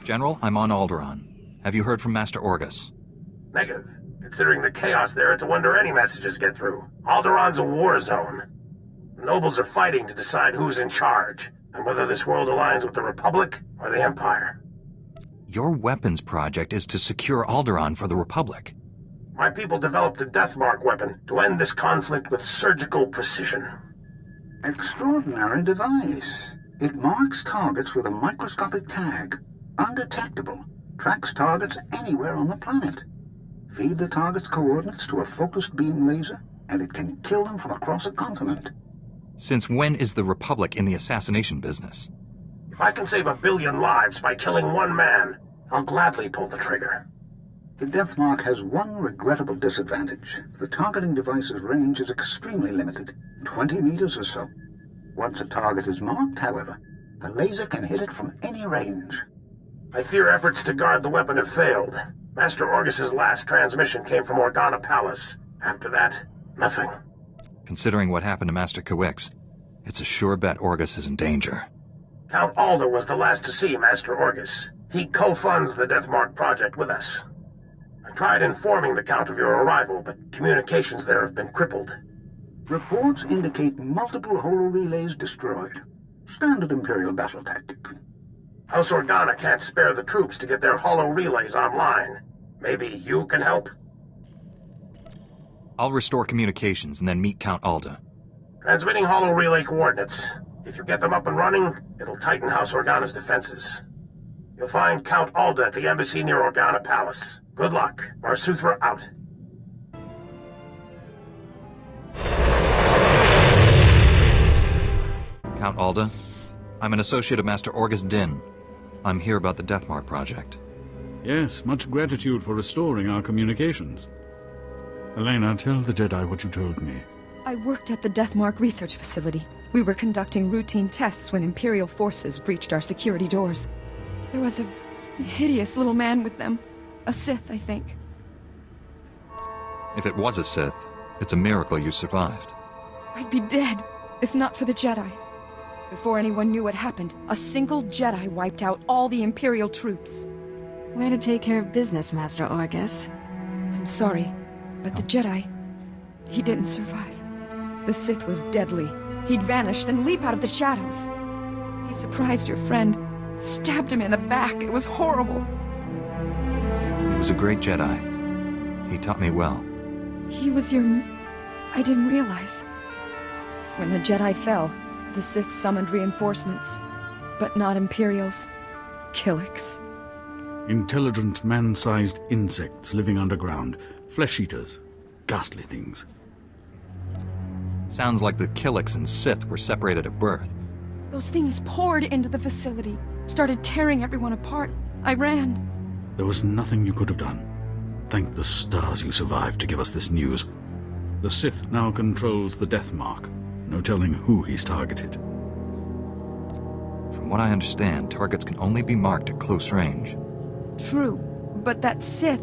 General, I'm on Alderaan. Have you heard from Master Orgus? Negative. Considering the chaos there, it's a wonder any messages get through. Alderaan's a war zone. The nobles are fighting to decide who's in charge, and whether this world aligns with the Republic or the Empire. Your weapons project is to secure Alderaan for the Republic. My people developed a Deathmark weapon to end this conflict with surgical precision. Extraordinary device. It marks targets with a microscopic tag. Undetectable. Tracks targets anywhere on the planet. Feed the target's coordinates to a focused beam laser, and it can kill them from across a continent. Since when is the Republic in the assassination business? If I can save 1 billion lives by killing one man, I'll gladly pull the trigger. The Deathmark has one regrettable disadvantage. The targeting device's range is extremely limited, 20 meters or so. Once a target is marked, however, the laser can hit it from any range. I fear efforts to guard the weapon have failed. Master Orgus's last transmission came from Organa Palace. After that, nothing. Considering what happened to Master Kawix, it's a sure bet Orgus is in danger. Count Alda was the last to see Master Orgus. He co-funds the Deathmark project with us. I tried informing the Count of your arrival, but communications there have been crippled. Reports indicate multiple holo-relays destroyed. Standard Imperial battle tactic. House Organa can't spare the troops to get their holo-relays online. Maybe you can help? I'll restore communications and then meet Count Alda. Transmitting holo-relay coordinates. If you get them up and running, it'll tighten House Organa's defenses. You'll find Count Alda at the embassy near Organa Palace. Good luck. SWTOR out. Count Alda, I'm an associate of Master Orgus Din. I'm here about the Deathmark project. Yes, much gratitude for restoring our communications. Elena, tell the Jedi what you told me. I worked at the Deathmark research facility. We were conducting routine tests when Imperial forces breached our security doors. There was a hideous little man with them. A Sith, I think. If it was a Sith, it's a miracle you survived. I'd be dead, if not for the Jedi. Before anyone knew what happened, a single Jedi wiped out all the Imperial troops. Way to take care of business, Master Orgus. I'm sorry, but the Jedi, he didn't survive. The Sith was deadly. He'd vanish, then leap out of the shadows. He surprised your friend, stabbed him in the back. It was horrible. He was a great Jedi. He taught me well. He was your... I didn't realize. When the Jedi fell, the Sith summoned reinforcements, but not Imperials. Killiks. Intelligent, man-sized insects living underground. Flesh-eaters. Ghastly things. Sounds like the Killiks and Sith were separated at birth. Those things poured into the facility, started tearing everyone apart. I ran. There was nothing you could have done. Thank the stars you survived to give us this news. The Sith now controls the Deathmark. No telling who he's targeted. From what I understand, targets can only be marked at close range. True, but that Sith,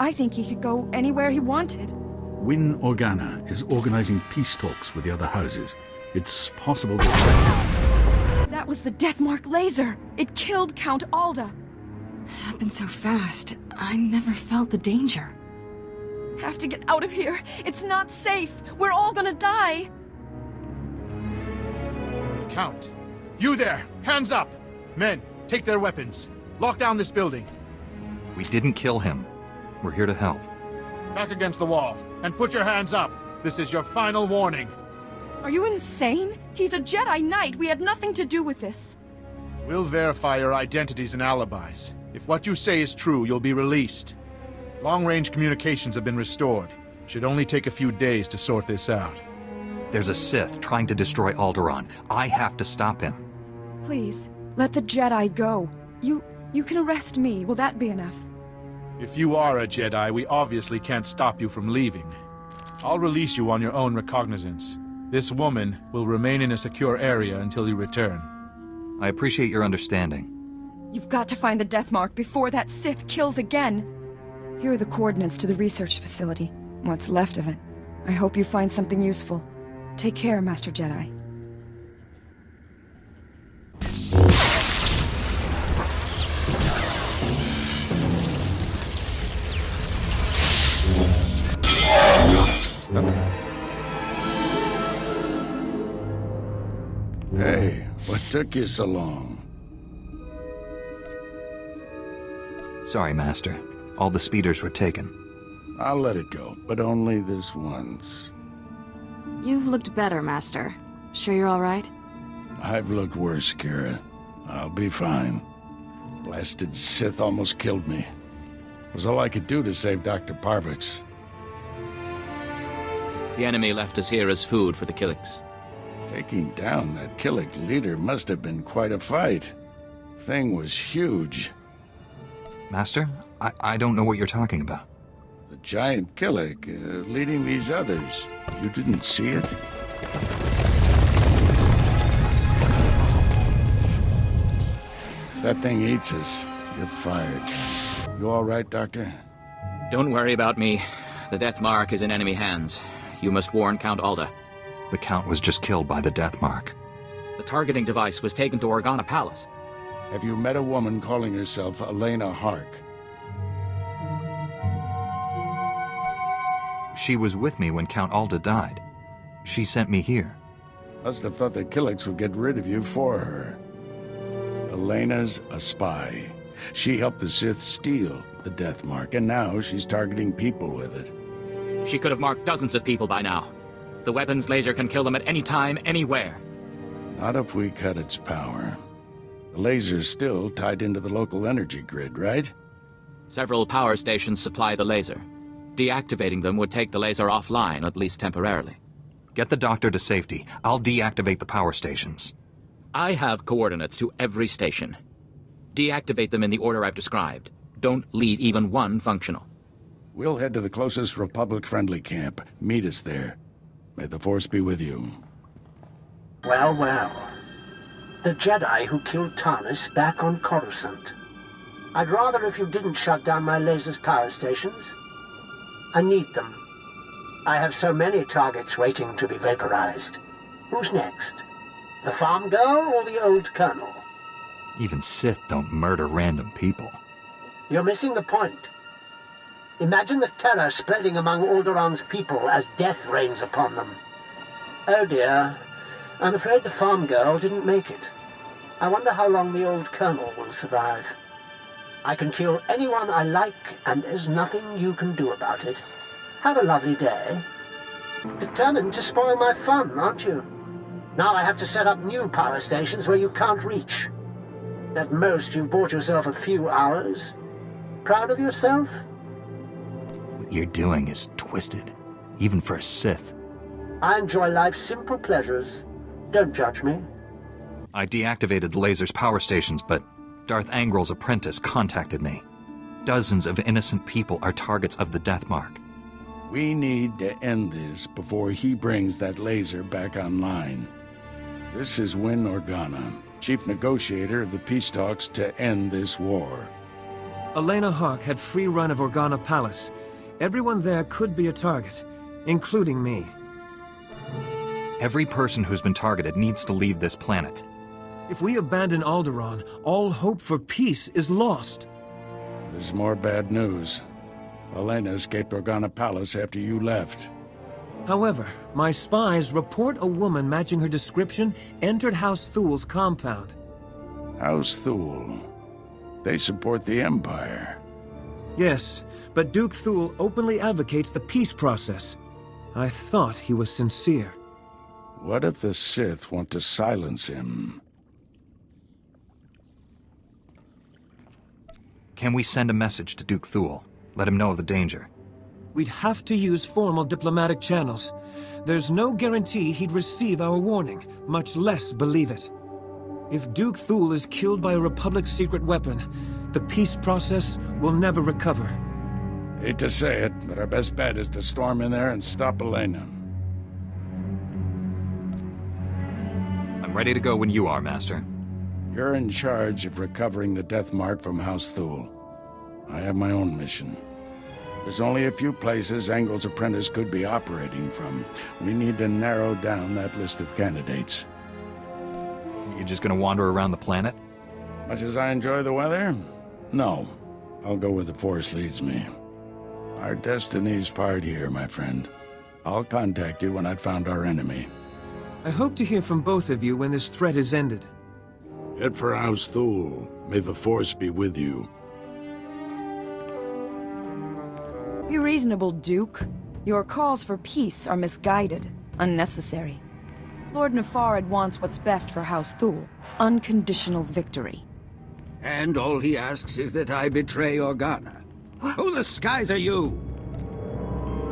I think he could go anywhere he wanted. Win Organa is organizing peace talks with the other houses. It's possible to say... That was the Deathmark laser! It killed Count Alda! Happened so fast. I never felt the danger. Have to get out of here! It's not safe! We're all gonna die! Count! You there! Hands up! Men, take their weapons. Lock down this building. We didn't kill him. We're here to help. Back against the wall, and put your hands up. This is your final warning. Are you insane? He's a Jedi Knight. We had nothing to do with this. We'll verify your identities and alibis. If what you say is true, you'll be released. Long-range communications have been restored. Should only take a few days to sort this out. There's a Sith trying to destroy Alderaan. I have to stop him. Please, let the Jedi go. You can arrest me. Will that be enough? If you are a Jedi, we obviously can't stop you from leaving. I'll release you on your own recognizance. This woman will remain in a secure area until you return. I appreciate your understanding. You've got to find the Deathmark before that Sith kills again. Here are the coordinates to the research facility. What's left of it. I hope you find something useful. Take care, Master Jedi. took you so long? Sorry, Master. All the speeders were taken. I'll let it go, but only this once. You've looked better, Master. Sure you're all right? I've looked worse, Kira. I'll be fine. Blasted Sith almost killed me. It was all I could do to save Dr. Parvix. The enemy left us here as food for the Killiks. Taking down that Killik leader must have been quite a fight. Thing was huge. Master, I don't know what you're talking about. The giant Killik leading these others. You didn't see it? If that thing eats us, you're fired. You all right, Doctor? Don't worry about me. The Death Mark is in enemy hands. You must warn Count Alda. The Count was just killed by the Death Mark. The targeting device was taken to Organa Palace. Have you met a woman calling herself Elena Hark? She was with me when Count Alda died. She sent me here. Must have thought the Killiks would get rid of you for her. Elena's a spy. She helped the Sith steal the Death Mark, and now she's targeting people with it. She could have marked dozens of people by now. The weapon's laser can kill them at any time, anywhere. Not if we cut its power. The laser's still tied into the local energy grid, right? Several power stations supply the laser. Deactivating them would take the laser offline, at least temporarily. Get the doctor to safety. I'll deactivate the power stations. I have coordinates to every station. Deactivate them in the order I've described. Don't leave even one functional. We'll head to the closest Republic-friendly camp. Meet us there. May the Force be with you. Well, well. The Jedi who killed Tarnis back on Coruscant. I'd rather if you didn't shut down my laser's power stations. I need them. I have so many targets waiting to be vaporized. Who's next? The farm girl or the old colonel? Even Sith don't murder random people. You're missing the point. Imagine the terror spreading among Alderaan's people as death rains upon them. Oh dear, I'm afraid the farm girl didn't make it. I wonder how long the old colonel will survive. I can kill anyone I like, and there's nothing you can do about it. Have a lovely day. Determined to spoil my fun, aren't you? Now I have to set up new power stations where you can't reach. At most, you've bought yourself a few hours. Proud of yourself? What you're doing is twisted, even for a Sith. I enjoy life's simple pleasures. Don't judge me. I deactivated the laser's power stations, but Darth Angrel's apprentice contacted me. Dozens of innocent people are targets of the Death Mark. We need to end this before he brings that laser back online. This is Win Organa, chief negotiator of the peace talks to end this war. Elena Hark had free run of Organa Palace. Everyone there could be a target, including me. Every person who's been targeted needs to leave this planet. If we abandon Alderaan, all hope for peace is lost. There's more bad news. Elena escaped Organa Palace after you left. However, my spies report a woman matching her description entered House Thul's compound. House Thul. They support the Empire. Yes, but Duke Thul openly advocates the peace process. I thought he was sincere. What if the Sith want to silence him? Can we send a message to Duke Thul? Let him know of the danger. We'd have to use formal diplomatic channels. There's no guarantee he'd receive our warning, much less believe it. If Duke Thul is killed by a Republic secret weapon, the peace process will never recover. Hate to say it, but our best bet is to storm in there and stop Elena. I'm ready to go when you are, Master. You're in charge of recovering the Death Mark from House Thul. I have my own mission. There's only a few places Angel's apprentice could be operating from. We need to narrow down that list of candidates. You're just gonna wander around the planet? Much as I enjoy the weather? No. I'll go where the Force leads me. Our destiny's part here, my friend. I'll contact you when I've found our enemy. I hope to hear from both of you when this threat is ended. Head for House Thule. May the Force be with you. Be reasonable, Duke. Your calls for peace are misguided, unnecessary. Lord Nefarid wants what's best for House Thule. Unconditional victory. And all he asks is that I betray Organa. Who the skies are you?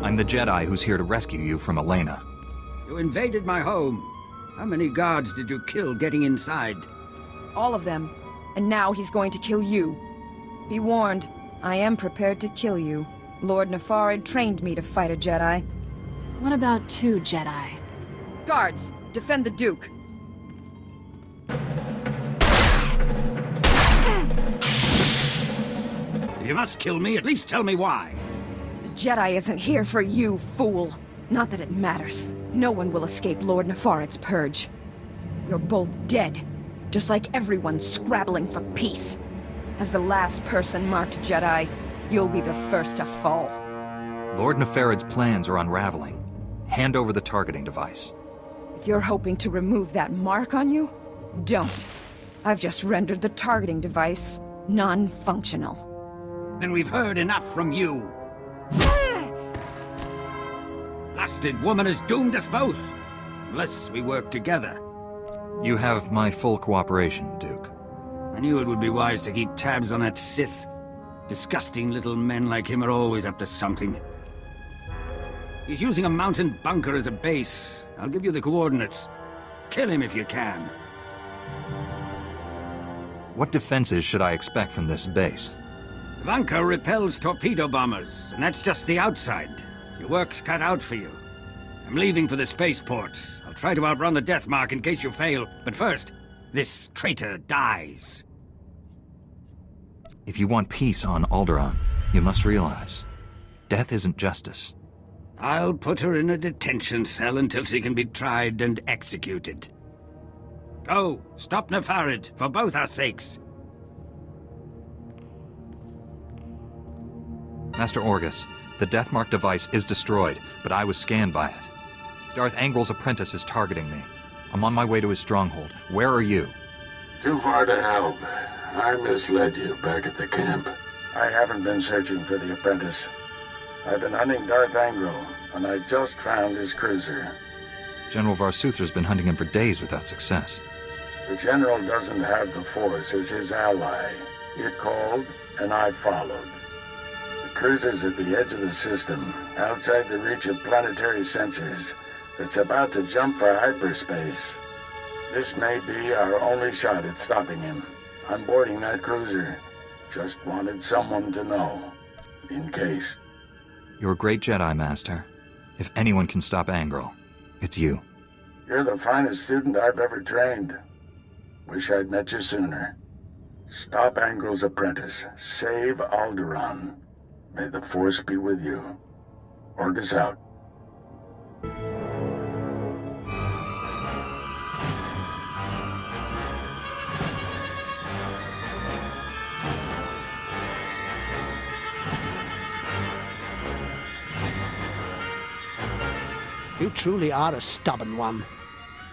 I'm the Jedi who's here to rescue you from Elena. You invaded my home. How many guards did you kill getting inside? All of them. And now he's going to kill you. Be warned, I am prepared to kill you. Lord Nefarid trained me to fight a Jedi. What about 2 Jedi? Guards, defend the Duke. If you must kill me, at least tell me why. The Jedi isn't here for you, fool. Not that it matters. No one will escape Lord Nefarid's purge. You're both dead, just like everyone scrabbling for peace. As the last person marked Jedi, you'll be the first to fall. Lord Nefarid's plans are unraveling. Hand over the targeting device. If you're hoping to remove that mark on you, don't. I've just rendered the targeting device non-functional. Then we've heard enough from you. Blasted woman has doomed us both. Unless we work together. You have my full cooperation, Duke. I knew it would be wise to keep tabs on that Sith. Disgusting little men like him are always up to something. He's using a mountain bunker as a base. I'll give you the coordinates. Kill him if you can. What defenses should I expect from this base? The bunker repels torpedo bombers, and that's just the outside. Your work's cut out for you. I'm leaving for the spaceport. I'll try to outrun the death mark in case you fail. But first, this traitor dies. If you want peace on Alderaan, you must realize, death isn't justice. I'll put her in a detention cell until she can be tried and executed. Go, stop Nefarid, for both our sakes. Master Orgus, the Deathmark device is destroyed, but I was scanned by it. Darth Angrel's apprentice is targeting me. I'm on my way to his stronghold. Where are you? Too far to help. I misled you back at the camp. I haven't been searching for the apprentice. I've been hunting Darth Angrel, and I just found his cruiser. General Varsuther's been hunting him for days without success. The General doesn't have the Force as his ally. It called, and I followed. The cruiser's at the edge of the system, outside the reach of planetary sensors. It's about to jump for hyperspace. This may be our only shot at stopping him. I'm boarding that cruiser. Just wanted someone to know. In case. You're a great Jedi, Master. If anyone can stop Angrel, it's you. You're the finest student I've ever trained. Wish I'd met you sooner. Stop Angrel's apprentice. Save Alderaan. May the Force be with you. Orgus out. You truly are a stubborn one.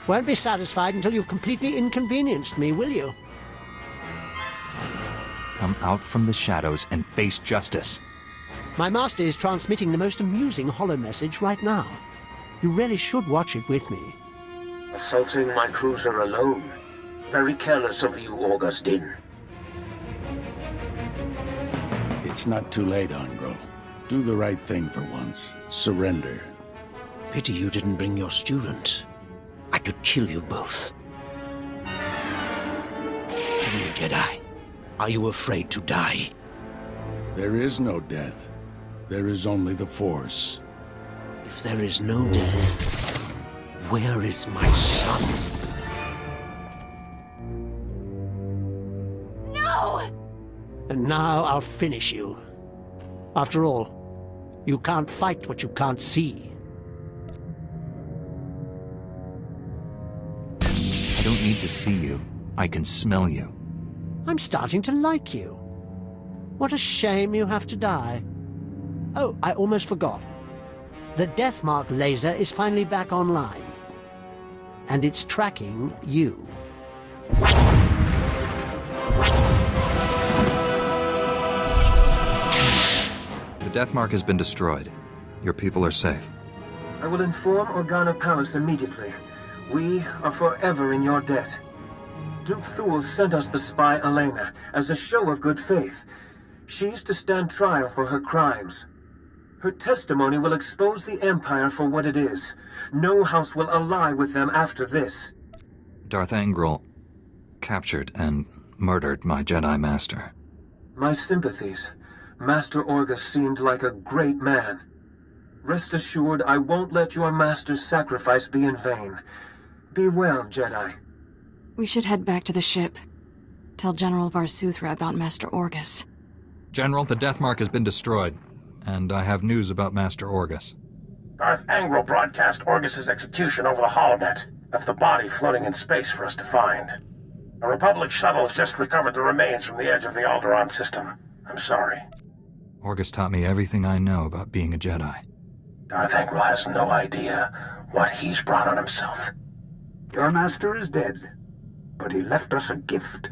Won't be satisfied until you've completely inconvenienced me, will you? Come out from the shadows and face justice. My master is transmitting the most amusing holo message right now. You really should watch it with me. Assaulting my cruiser alone. Very careless of you, Augustine. It's not too late, Angrel. Do the right thing for once. Surrender. Pity you didn't bring your student. I could kill you both. Tell me, Jedi, are you afraid to die? There is no death. There is only the Force. If there is no death, where is my son? No! And now I'll finish you. After all, you can't fight what you can't see. I don't need to see you. I can smell you. I'm starting to like you. What a shame you have to die. Oh, I almost forgot. The Deathmark laser is finally back online. And it's tracking you. Death Mark has been destroyed. Your people are safe. I will inform Organa Palace immediately. We are forever in your debt. Duke Thule sent us the spy Elena as a show of good faith. She's to stand trial for her crimes. Her testimony will expose the Empire for what it is. No house will ally with them after this. Darth Angral captured and murdered my Jedi Master. My sympathies. Master Orgus seemed like a great man. Rest assured, I won't let your master's sacrifice be in vain. Be well, Jedi. We should head back to the ship. Tell General Varsuthra about Master Orgus. General, the Death Mark has been destroyed, and I have news about Master Orgus. Darth Angral broadcast Orgus's execution over the holonet, left the body floating in space for us to find. A Republic shuttle has just recovered the remains from the edge of the Alderaan system. I'm sorry. Orgus taught me everything I know about being a Jedi. Darth Angral has no idea what he's brought on himself. Your master is dead, but he left us a gift.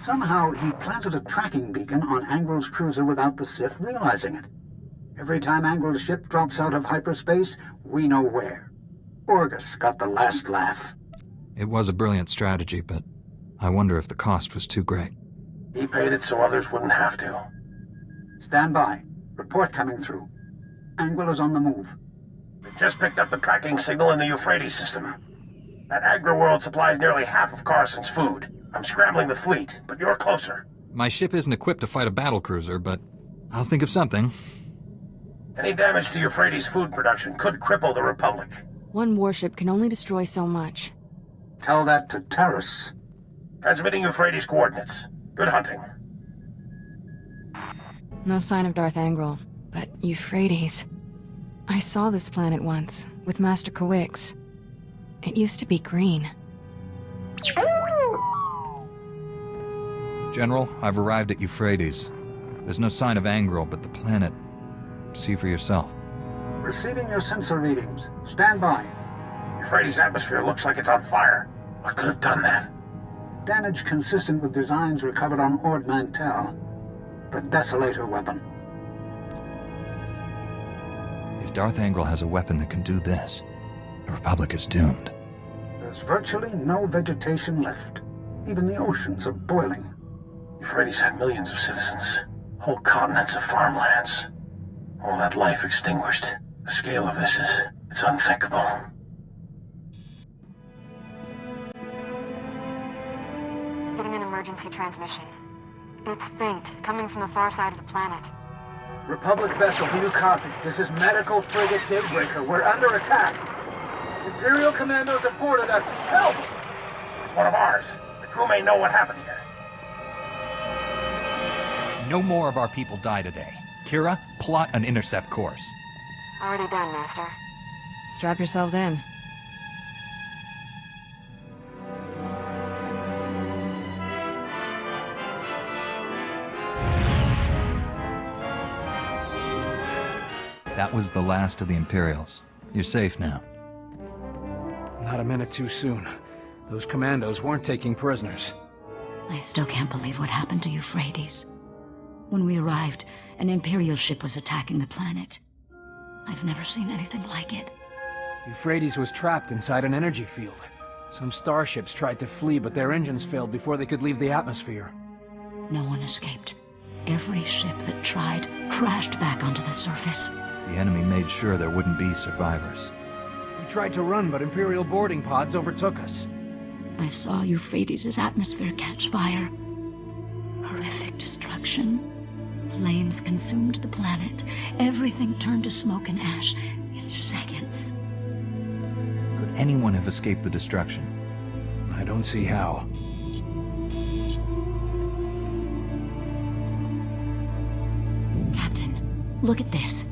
Somehow he planted a tracking beacon on Angral's cruiser without the Sith realizing it. Every time Angral's ship drops out of hyperspace, we know where. Orgus got the last laugh. It was a brilliant strategy, but I wonder if the cost was too great. He paid it so others wouldn't have to. Stand by. Report coming through. Angral is on the move. We've just picked up the tracking signal in the Euphrates system. That agri-world supplies nearly half of Carson's food. I'm scrambling the fleet, but you're closer. My ship isn't equipped to fight a battlecruiser, but I'll think of something. Any damage to Euphrates' food production could cripple the Republic. One warship can only destroy so much. Tell that to Terrace. Transmitting Euphrates coordinates. Good hunting. No sign of Darth Angral, but Euphrates. I saw this planet once, with Master Kawix. It used to be green. General, I've arrived at Euphrates. There's no sign of Angral, but the planet... See for yourself. Receiving your sensor readings. Stand by. Euphrates' atmosphere looks like it's on fire. What could have done that? Damage consistent with designs recovered on Ord Mantell. The Desolator weapon. If Darth Angral has a weapon that can do this, the Republic is doomed. There's virtually no vegetation left. Even the oceans are boiling. Euphrates had millions of citizens. Whole continents of farmlands. All that life extinguished. The scale of this it's unthinkable. Getting an emergency transmission. It's faint, coming from the far side of the planet. Republic vessel, do you copy? This is medical frigate Daybreaker. We're under attack. Imperial commandos have boarded us. Help! It's one of ours. The crew may know what happened here. No more of our people die today. Kira, plot an intercept course. Already done, Master. Strap yourselves in. That was the last of the Imperials. You're safe now. Not a minute too soon. Those commandos weren't taking prisoners. I still can't believe what happened to Euphrates. When we arrived, an Imperial ship was attacking the planet. I've never seen anything like it. Euphrates was trapped inside an energy field. Some starships tried to flee, but their engines failed before they could leave the atmosphere. No one escaped. Every ship that tried crashed back onto the surface. The enemy made sure there wouldn't be survivors. We tried to run, but Imperial boarding pods overtook us. I saw Euphrates' atmosphere catch fire. Horrific destruction. Flames consumed the planet. Everything turned to smoke and ash in seconds. Could anyone have escaped the destruction? I don't see how. Captain, look at this.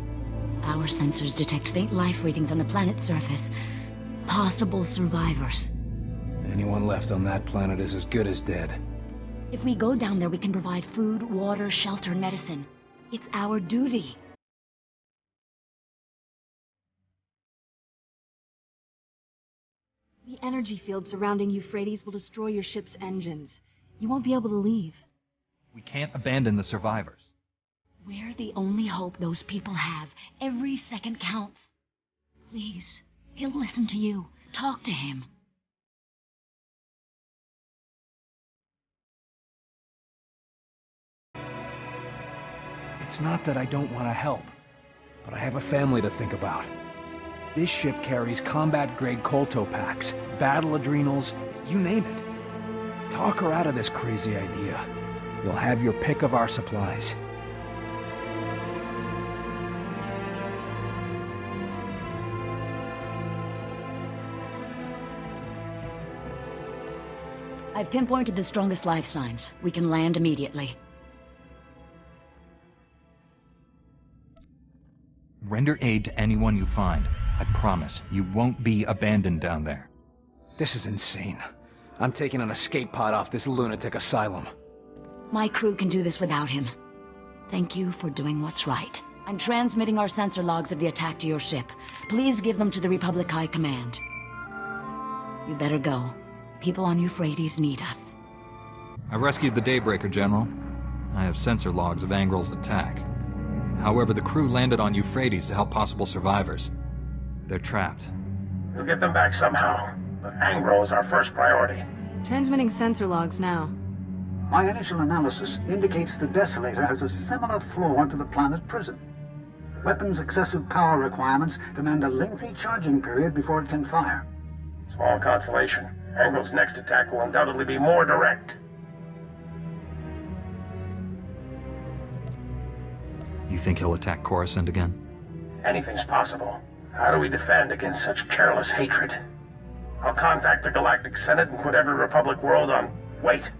Our sensors detect faint life readings on the planet's surface. Possible survivors. Anyone left on that planet is as good as dead. If we go down there, we can provide food, water, shelter, and medicine. It's our duty. The energy field surrounding Euphrates will destroy your ship's engines. You won't be able to leave. We can't abandon the survivors. We're the only hope those people have. Every second counts. Please, he'll listen to you. Talk to him. It's not that I don't want to help, but I have a family to think about. This ship carries combat-grade colto packs, battle adrenals, you name it. Talk her out of this crazy idea. You'll have your pick of our supplies. I've pinpointed the strongest life signs. We can land immediately. Render aid to anyone you find. I promise, you won't be abandoned down there. This is insane. I'm taking an escape pod off this lunatic asylum. My crew can do this without him. Thank you for doing what's right. I'm transmitting our sensor logs of the attack to your ship. Please give them to the Republic High Command. You better go. People on Euphrates need us. I rescued the Daybreaker, General. I have sensor logs of Angrel's attack. However, the crew landed on Euphrates to help possible survivors. They're trapped. We'll get them back somehow, but Angrel is our first priority. Transmitting sensor logs now. My initial analysis indicates the Desolator has a similar flaw to the planet prison. Weapon's excessive power requirements demand a lengthy charging period before it can fire. Small consolation. Angrel's next attack will undoubtedly be more direct. You think he'll attack Coruscant again? Anything's possible. How do we defend against such careless hatred? I'll contact the Galactic Senate and put every Republic world on... Wait!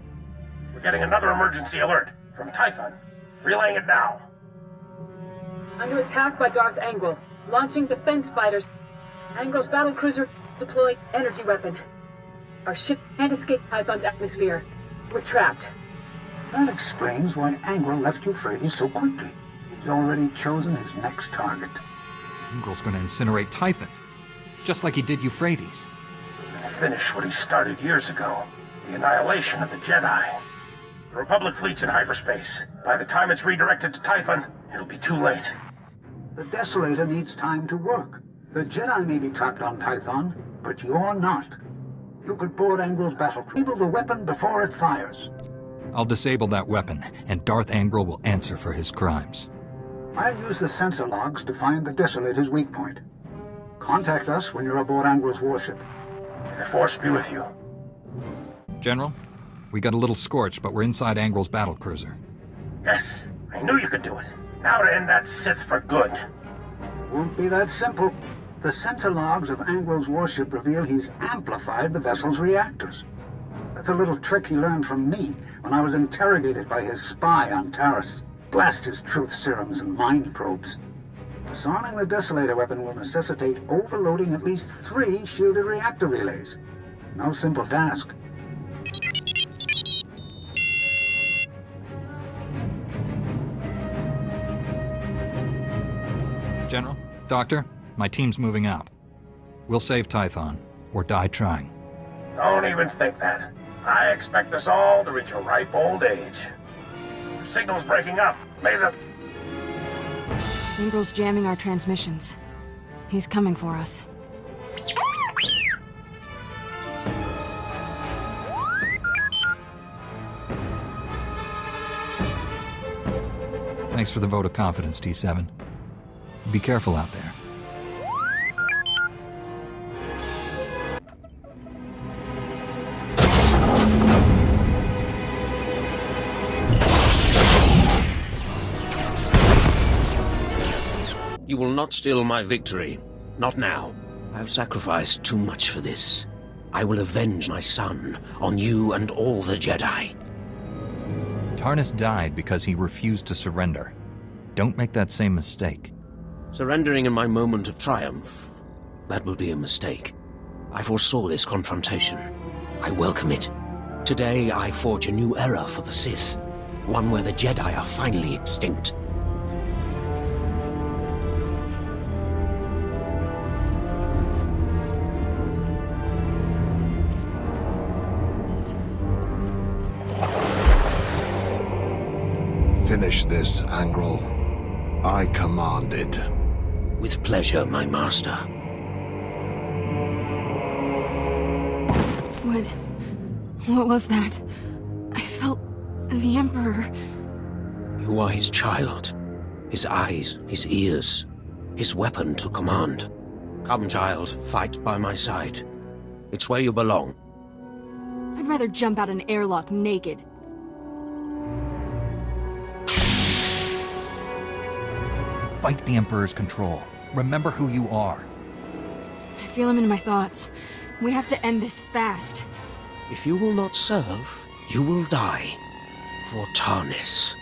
We're getting another emergency alert from Typhon. Relaying it now. Under attack by Darth Angrel. Launching defense fighters. Angrel's battlecruiser deployed energy weapon. Our ship can't escape Typhon's atmosphere. We're trapped. That explains why Angrel left Euphrates so quickly. He's already chosen his next target. Angrel's gonna incinerate Typhon, just like he did Euphrates. Finish what he started years ago. The annihilation of the Jedi. The Republic fleet's in hyperspace. By the time it's redirected to Typhon, it'll be too late. The Desolator needs time to work. The Jedi may be trapped on Typhon, but you're not. You could board Angrel's battle. Disable the weapon before it fires. I'll disable that weapon, and Darth Angrel will answer for his crimes. I'll use the sensor logs to find the Desolator's weak point. Contact us when you're aboard Angrel's warship. May the Force be with you. General, we got a little scorched, but we're inside Angrel's battlecruiser. Yes, I knew you could do it. Now to end that Sith for good. Won't be that simple. The sensor logs of Angrel's warship reveal he's amplified the vessel's reactors. That's a little trick he learned from me when I was interrogated by his spy on Taris. Blast his truth serums and mind probes. Disarming the Desolator weapon will necessitate overloading at least 3 shielded reactor relays. No simple task. General, Doctor, my team's moving out. We'll save Typhon, or die trying. Don't even think that. I expect us all to reach a ripe old age. Your signal's breaking up. May the... Angrel's jamming our transmissions. He's coming for us. Thanks for the vote of confidence, T7. Be careful out there. You will not steal my victory. Not now. I have sacrificed too much for this. I will avenge my son on you and all the Jedi. Tarnis died because he refused to surrender. Don't make that same mistake. Surrendering in my moment of triumph, that would be a mistake. I foresaw this confrontation. I welcome it. Today I forge a new era for the Sith. One where the Jedi are finally extinct. Finish this, Angrel. I command it. With pleasure, my master. What was that? I felt the Emperor. You are his child. His eyes, his ears, his weapon to command. Come, child, fight by my side. It's where you belong. I'd rather jump out an airlock naked. Fight the Emperor's control. Remember who you are. I feel him in my thoughts. We have to end this fast. If you will not serve, you will die. For Tarnis.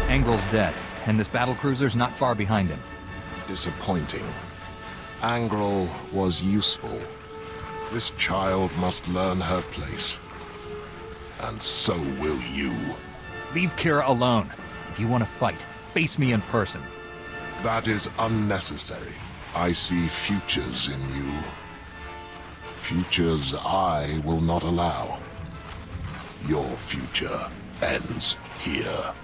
Angrel's dead, and this battlecruiser's not far behind him. Disappointing. Angrel was useful. This child must learn her place. And so will you. Leave Kira alone. If you want to fight, face me in person. That is unnecessary. I see futures in you. Futures I will not allow. Your future ends here.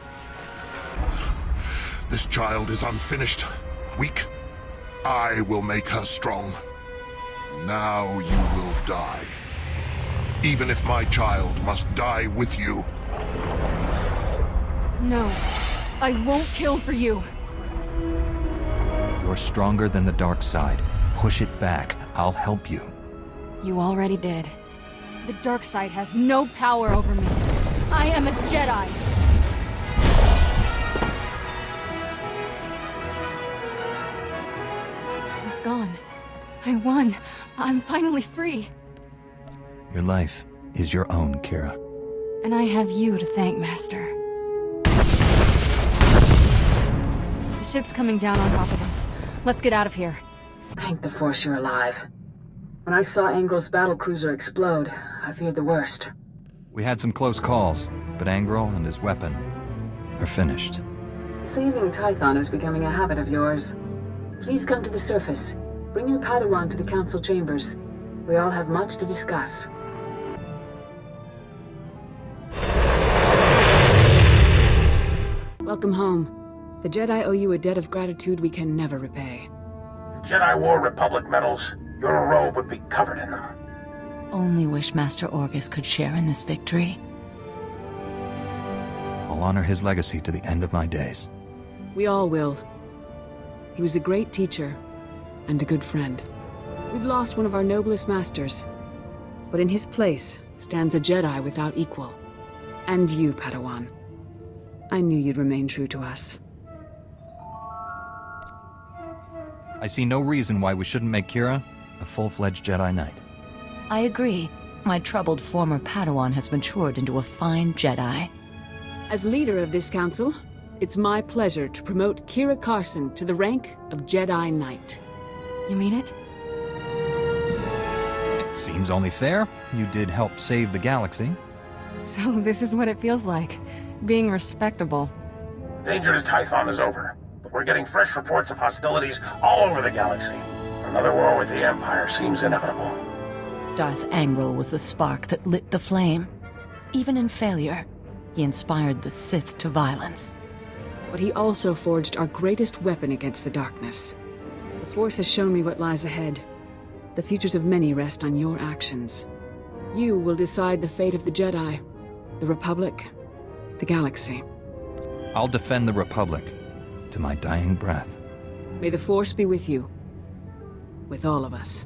This child is unfinished, weak. I will make her strong. Now you will die. Even if my child must die with you. No, I won't kill for you. You're stronger than the dark side. Push it back. I'll help you. You already did. The dark side has no power over me. I am a Jedi. He's gone. I won. I'm finally free. Your life is your own, Kira. And I have you to thank, Master. The ship's coming down on top of us. Let's get out of here. Thank the Force you're alive. When I saw Angrel's battlecruiser explode, I feared the worst. We had some close calls, but Angrel and his weapon are finished. Saving Tython is becoming a habit of yours. Please come to the surface. Bring your Padawan to the council chambers. We all have much to discuss. Welcome home. The Jedi owe you a debt of gratitude we can never repay. The Jedi wore Republic medals. Your robe would be covered in them. Only wish Master Orgus could share in this victory. I'll honor his legacy to the end of my days. We all will. He was a great teacher and a good friend. We've lost one of our noblest masters, but in his place stands a Jedi without equal. And you, Padawan. I knew you'd remain true to us. I see no reason why we shouldn't make Kira a full-fledged Jedi Knight. I agree. My troubled former Padawan has matured into a fine Jedi. As leader of this council, it's my pleasure to promote Kira Carson to the rank of Jedi Knight. You mean it? It seems only fair. You did help save the galaxy. So this is what it feels like, being respectable. The danger to Tython is over, but we're getting fresh reports of hostilities all over the galaxy. Another war with the Empire seems inevitable. Darth Angrel was the spark that lit the flame. Even in failure, he inspired the Sith to violence. But he also forged our greatest weapon against the darkness. The Force has shown me what lies ahead. The futures of many rest on your actions. You will decide the fate of the Jedi, the Republic, the galaxy. I'll defend the Republic to my dying breath. May the Force be with you. With all of us.